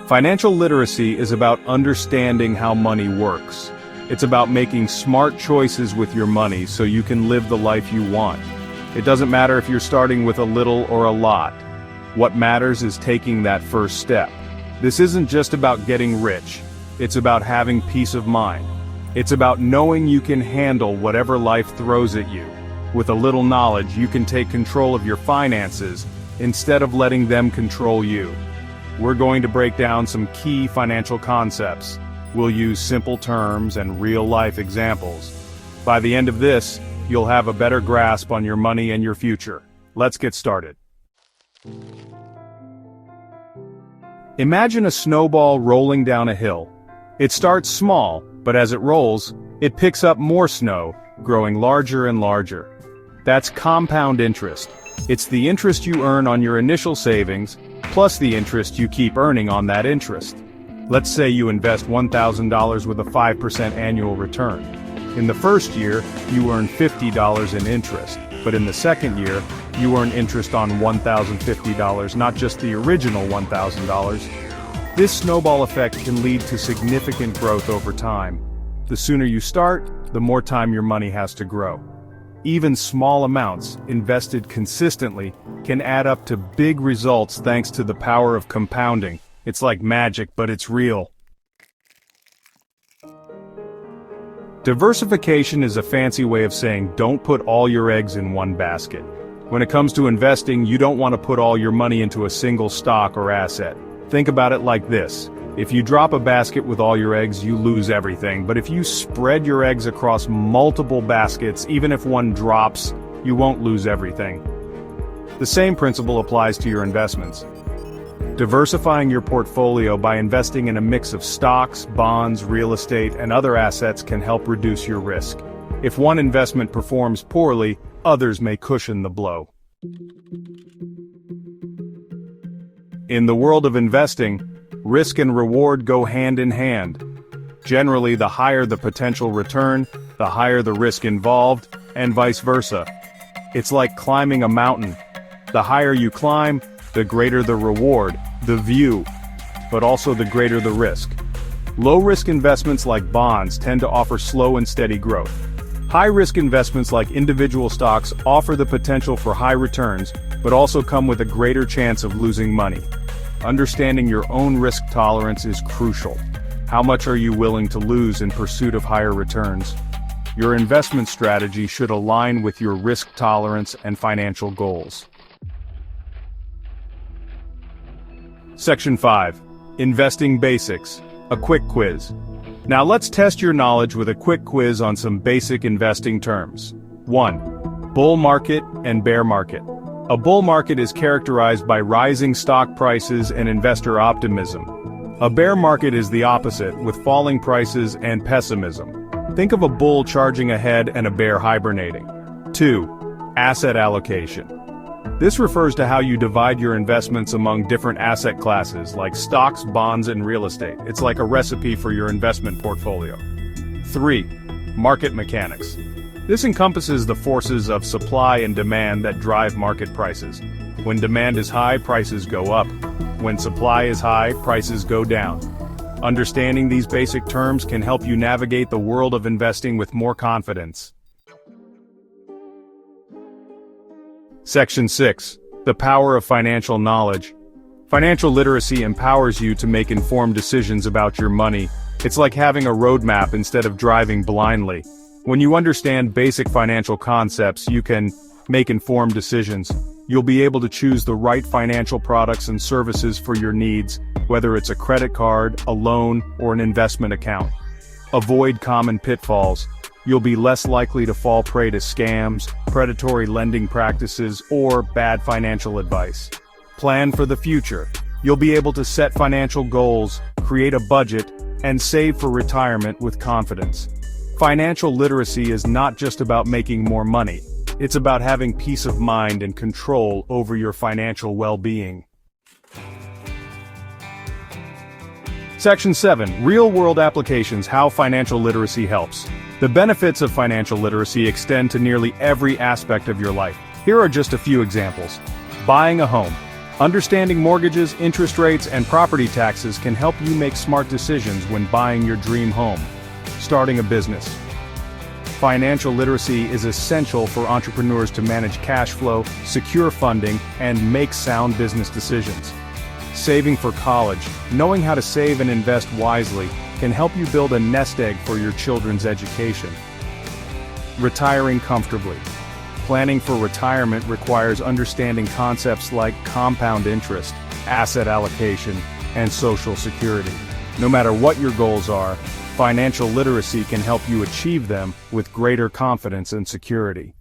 Financial literacy is about understanding how money works. It's about making smart choices with your money so you can live the life you want. It doesn't matter if you're starting with a little or a lot. What matters is taking that first step. This isn't just about getting rich. It's about having peace of mind. It's about knowing you can handle whatever life throws at you. With a little knowledge, you can take control of your finances instead of letting them control you. We're going to break down some key financial concepts. We'll use simple terms and real-life examples. By the end of this, you'll have a better grasp on your money and your future. Let's get started. Imagine a snowball rolling down a hill. It starts small, but as it rolls, it picks up more snow, growing larger and larger. That's compound interest. It's the interest you earn on your initial savings, plus the interest you keep earning on that interest. Let's say you invest $1,000 with a 5% annual return. In the first year, you earn $50 in interest, but in the second year, you earn interest on $1,050, not just the original $1,000. This snowball effect can lead to significant growth over time. The sooner you start, the more time your money has to grow. Even small amounts, invested consistently, can add up to big results thanks to the power of compounding. It's like magic, but it's real. Diversification is a fancy way of saying don't put all your eggs in one basket. When it comes to investing, you don't want to put all your money into a single stock or asset. Think about it like this. If you drop a basket with all your eggs, you lose everything. But if you spread your eggs across multiple baskets, even if one drops, you won't lose everything. The same principle applies to your investments. Diversifying your portfolio by investing in a mix of stocks, bonds, real estate, and other assets can help reduce your risk. If one investment performs poorly, others may cushion the blow. In the world of investing, risk and reward go hand in hand. Generally, the higher the potential return, the higher the risk involved, and vice versa. It's like climbing a mountain. The higher you climb, the greater the reward, the view, but also the greater the risk. Low-risk investments like bonds tend to offer slow and steady growth. High-risk investments like individual stocks offer the potential for high returns, but also come with a greater chance of losing money. Understanding your own risk tolerance is crucial. How much are you willing to lose in pursuit of higher returns? Your investment strategy should align with your risk tolerance and financial goals. Section 5. Investing Basics. A quick quiz. Now let's test your knowledge with a quick quiz on some basic investing terms. 1. Bull market and bear market. A bull market is characterized by rising stock prices and investor optimism. A bear market is the opposite, with falling prices and pessimism. Think of a bull charging ahead and a bear hibernating. 2. Asset allocation. This refers to how you divide your investments among different asset classes like stocks, bonds, and real estate. It's like a recipe for your investment portfolio. 3. Market mechanics. This encompasses the forces of supply and demand that drive market prices. When demand is high, prices go up. When supply is high, prices go down. Understanding these basic terms can help you navigate the world of investing with more confidence. Section 6. The power of financial knowledge. Financial literacy empowers you to make informed decisions about your money. It's like having a roadmap instead of driving blindly. When you understand basic financial concepts, you can make informed decisions. You'll be able to choose the right financial products and services for your needs, whether it's a credit card, a loan, or an investment account. Avoid common pitfalls. You'll be less likely to fall prey to scams, predatory lending practices, or bad financial advice. Plan for the future. You'll be able to set financial goals, create a budget, and save for retirement with confidence. Financial literacy is not just about making more money. It's about having peace of mind and control over your financial well-being. Section 7. Real-world applications: how financial literacy helps. The benefits of financial literacy extend to nearly every aspect of your life. Here are just a few examples. Buying a home. Understanding mortgages, interest rates, and property taxes can help you make smart decisions when buying your dream home. Starting a business. Financial literacy is essential for entrepreneurs to manage cash flow, secure funding, and make sound business decisions. Saving for college. Knowing how to save and invest wisely can help you build a nest egg for your children's education. Retiring comfortably. Planning for retirement requires understanding concepts like compound interest, asset allocation, and Social Security. No matter what your goals are, financial literacy can help you achieve them with greater confidence and security.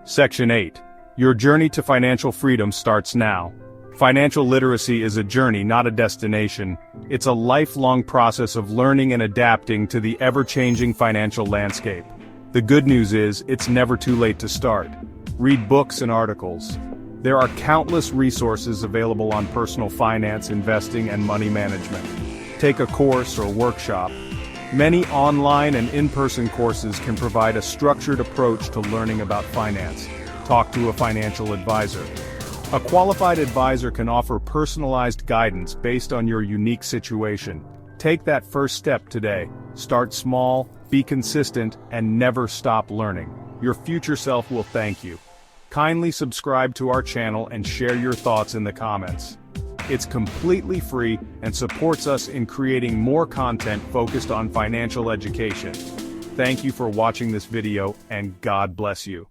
Section 8. Your journey to financial freedom starts now. Financial literacy is a journey, not a destination. It's a lifelong process of learning and adapting to the ever-changing financial landscape. The good news is, it's never too late to start. Read books and articles. There are countless resources available on personal finance, investing, and money management. Take a course or workshop. Many online and in-person courses can provide a structured approach to learning about finance. Talk to a financial advisor. A qualified advisor can offer personalized guidance based on your unique situation. Take that first step today. Start small, be consistent, and never stop learning. Your future self will thank you. Kindly subscribe to our channel and share your thoughts in the comments. It's completely free and supports us in creating more content focused on financial education. Thank you for watching this video, and God bless you.